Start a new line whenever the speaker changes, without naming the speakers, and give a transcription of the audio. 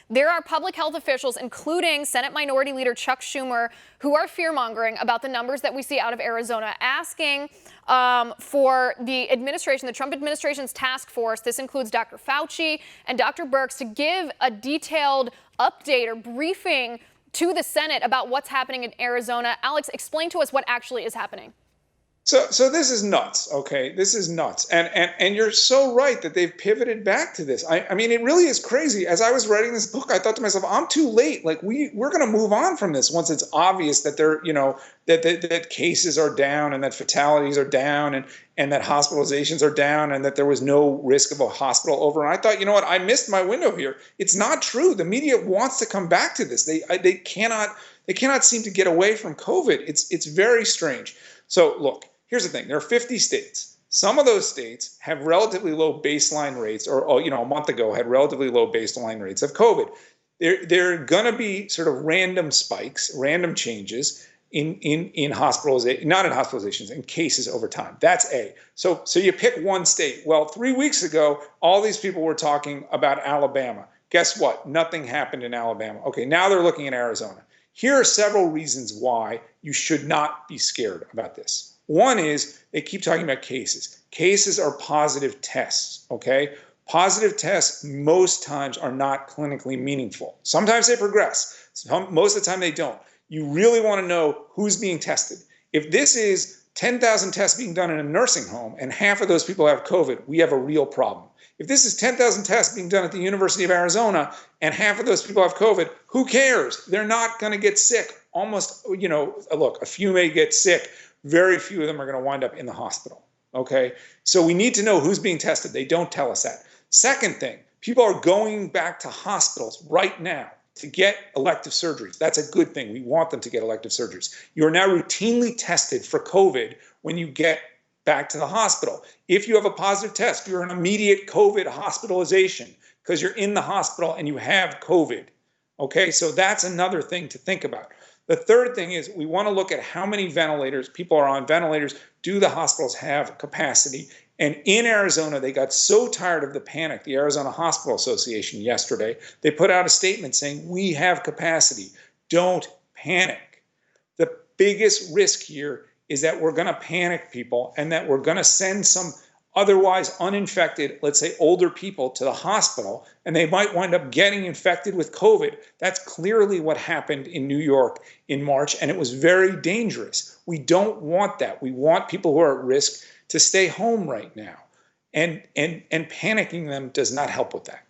There are public health officials, including Senate Minority Leader Chuck Schumer, who are fear-mongering about the numbers that we see out of Arizona, asking for the administration, the Trump administration's task force, this includes Dr. Fauci and Dr. Birx, to give a detailed update or briefing to the Senate about what's happening in Arizona. Alex, explain to us what actually is happening.
So this is nuts, okay? This is nuts. And you're so right that they've pivoted back to this. I mean, it really is crazy. As I was writing this book, I thought to myself, I'm too late. Like we're going to move on from this once it's obvious that that cases are down and that fatalities are down and that hospitalizations are down and that there was no risk of a hospital over. And I thought, you know what? I missed my window here. It's not true. The media wants to come back to this. They cannot seem to get away from COVID. It's very strange. So look, here's the thing. There are 50 states. Some of those states have relatively low baseline rates, or a month ago had relatively low baseline rates of COVID. There are going to be sort of random spikes, random changes in hospitalization, not in hospitalizations, in cases over time. That's A. So you pick one state. Well, 3 weeks ago, all these people were talking about Alabama. Guess what? Nothing happened in Alabama. Okay, now they're looking at Arizona. Here are several reasons why you should not be scared about this. One is they keep talking about cases. Cases are positive tests, okay? Positive tests most times are not clinically meaningful. Sometimes they progress. Most of the time they don't. You really want to know who's being tested. If this is 10,000 tests being done in a nursing home and half of those people have COVID, we have a real problem. If this is 10,000 tests being done at the University of Arizona and half of those people have COVID, who cares? They're not going to get sick. Almost, look, a few may get sick. Very few of them are going to wind up in the hospital, okay? So we need to know who's being tested. They don't tell us that. Second thing, people are going back to hospitals right now to get elective surgeries. That's a good thing. We want them to get elective surgeries. You're now routinely tested for COVID when you get back to the hospital. If you have a positive test, you're an immediate COVID hospitalization because you're in the hospital and you have COVID, okay? So that's another thing to think about. The third thing is we want to look at how many ventilators, people are on ventilators, do the hospitals have capacity? And in Arizona, they got so tired of the panic, the Arizona Hospital Association yesterday, they put out a statement saying, we have capacity, don't panic. The biggest risk here is that we're going to panic people and that we're going to send some otherwise uninfected, let's say older people to the hospital, and they might wind up getting infected with COVID. That's clearly what happened in New York in March, and it was very dangerous. We don't want that. We want people who are at risk to stay home right now. And panicking them does not help with that.